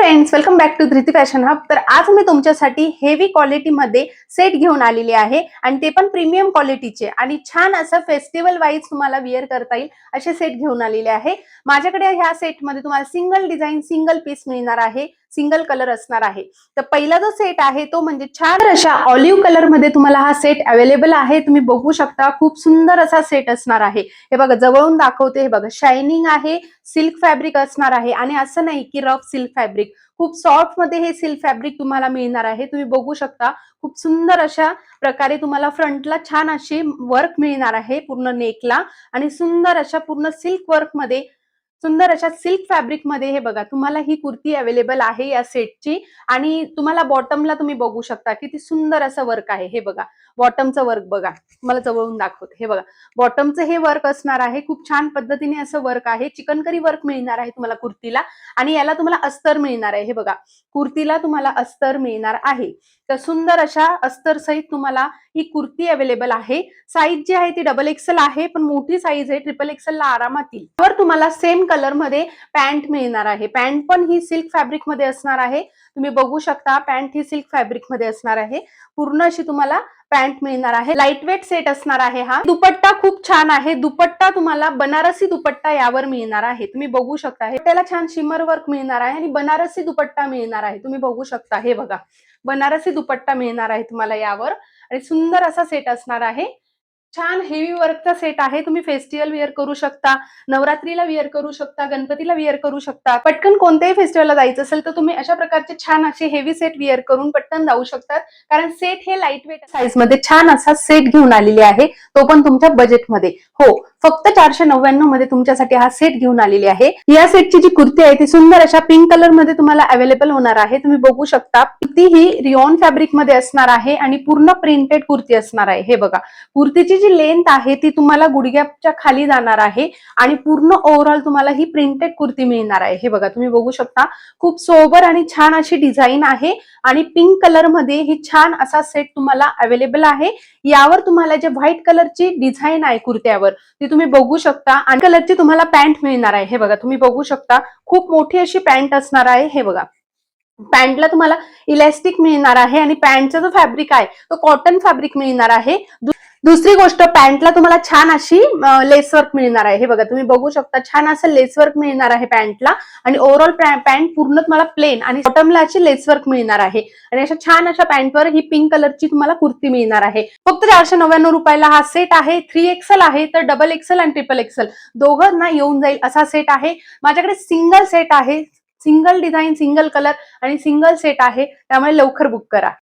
Friends, welcome back to Dhruti Fashion Hub. तर आज मी तुमच्यासाठी हेवी क्वालिटीमध्ये सेट घेऊन आलेली आहे आणि ते पण प्रीमियम क्वालिटीचे आणि छान असं फेस्टिवल वाईज तुम्हाला वेअर करता येईल असे सेट घेऊन आलेले आहे। माझ्याकडे ह्या सेटमध्ये तुम्हाला सिंगल डिझाइन सिंगल पीस मिळणार आहे, सिंगल कलर असणार आहे। तर पहिला जो सेट आहे तो म्हणजे छान अशा ऑलिव्ह कलर मध्ये तुम्हाला हा सेट अवेलेबल आहे। तुम्ही बघू शकता, खूप सुंदर असा सेट असणार आहे। हे बघा, जवळून दाखवते, हे बघा शायनिंग आहे, सिल्क फॅब्रिक असणार आहे आणि असं नाही की रफ सिल्क फॅब्रिक, खूप सॉफ्ट मध्ये हे सिल्क फॅब्रिक तुम्हाला मिळणार आहे। तुम्ही बघू शकता, खूप सुंदर अशा प्रकारे तुम्हाला फ्रंटला छान अशी वर्क मिळणार आहे पूर्ण नेकला आणि सुंदर अशा पूर्ण सिल्क वर्क मध्ये, सुंदर अशा सिल्क फॅब्रिक मध्ये हे बघा तुम्हाला ही कुर्ती अवेलेबल आहे या सेटची। आणि तुम्हाला बॉटमला तुम्ही बघू शकता किती सुंदर असं वर्क आहे। हे बघा बॉटमचं वर्क बघा, मला जवळून दाखवते, हे बघा बॉटमचं हे वर्क असणार आहे। खूप छान पद्धतीने असं वर्क आहे, चिकनकरी वर्क मिळणार आहे तुम्हाला कुर्तीला आणि याला तुम्हाला अस्तर मिळणार आहे। हे बघा कुर्तीला तुम्हाला अस्तर मिळणार आहे। तर सुंदर अशा अस्तर सहित तुम्हाला ही कुर्ती अवेलेबल आहे। साईज जी आहे ती डबल एक्सेल आहे, पण मोठी साईज आहे, ट्रिपल एक्सेल ला आरामात येईल। तर तुम्हाला सेम कलर मध्ये पॅन्ट मिळणार आहे। पॅन्ट पण ही सिल्क फॅब्रिक मध्ये असणार आहे। तुम्ही बघू शकता, पॅन्ट ही सिल्क फॅब्रिक मध्ये असणार आहे। पूर्ण अशी तुम्हाला पॅन्ट मिळणार आहे। लाईट वेट सेट असणार आहे हा। दुपट्टा खूप छान आहे, दुपट्टा तुम्हाला बनारसी दुपट्टा यावर मिळणार आहे। तुम्ही बघू शकता, हे त्याला छान शिमर वर्क मिळणार आहे आणि बनारसी दुपट्टा मिळणार आहे। तुम्ही बघू शकता, हे बघा बनारसी दुपट्टा मिळणार आहे तुम्हाला यावर आणि सुंदर असा सेट असणार आहे। छान हेवी वर्कचा सेट आहे। तुम्ही फेस्टिवल वेअर करू शकता, नवरात्रीला वेअर करू शकता, गणपतीला वेअर करू शकता। पटकन कोणत्याही फेस्टिवलला जायचं असेल तर तुम्ही अशा प्रकारचे छान असे हेवी सेट वेअर करून पटकन जाऊ शकतात, कारण सेट हे लाईट वेट साईज मध्ये छान असा सेट घेऊन आलेले आहे, तो पण तुमच्या बजेटमध्ये। हो, फक्त 499 मध्ये तुमच्यासाठी हा सेट घेऊन आलेली आहे। या सेटची जी कुर्ती आहे ती सुंदर अशा पिंक कलर मध्ये तुम्हाला अवेलेबल होणार आहे। तुम्ही बघू शकता, कुर्ती ही रिओन फॅब्रिक मध्ये असणार आहे आणि पूर्ण प्रिंटेड कुर्ती असणार आहे। हे बघा कुर्तीची जी लेंथ आहे ती तुम्हाला गुडघ्याच्या खाली जाणार आहे आणि पूर्ण ओव्हरऑल तुम्हाला ही प्रिंटेड कुर्ती मिळणार आहे। हे बघा तुम्ही बघू शकता, खूप सोबर आणि छान अशी डिझाईन आहे आणि पिंक कलर मध्ये ही छान असा सेट तुम्हाला अवेलेबल आहे। यावर तुम्हाला जे व्हाईट कलरची डिझाईन आहे कुर्त्यावर ती तुम्ही बघू शकता आणि कलरची तुम्हाला पॅन्ट मिळणार आहे। हे बघा तुम्ही बघू शकता, खूप मोठी अशी पॅन्ट असणार आहे। हे बघा पॅन्टला तुम्हाला इलास्टिक मिळणार आहे आणि पॅन्टचा जो फॅब्रिक आहे तो कॉटन फॅब्रिक मिळणार आहे। दुसरी गोष्ट, पॅन्टला तुम्हाला छान अशी लेस वर्क मिळणार आहे। हे बघा तुम्ही बघू शकता, छान असं लेस वर्क मिळणार आहे पॅन्टला आणि ओव्हरऑल पॅन्ट पूर्ण तुम्हाला प्लेन आणि बॉटमला अशी लेस वर्क मिळणार आहे आणि अशा छान अशा पॅन्टवर ही पिंक कलरची तुम्हाला कुर्ती मिळणार आहे। फक्त 499 रुपयाला हा सेट आहे। 3XL आहे, तर डबल एक्सेल आणि ट्रिपल एक्सेल दोघांना येऊन जाईल असा सेट आहे। माझ्याकडे सिंगल सेट आहे, सिंगल डिझाईन सिंगल कलर आणि सिंगल सेट आहे, त्यामुळे लवकर बुक करा।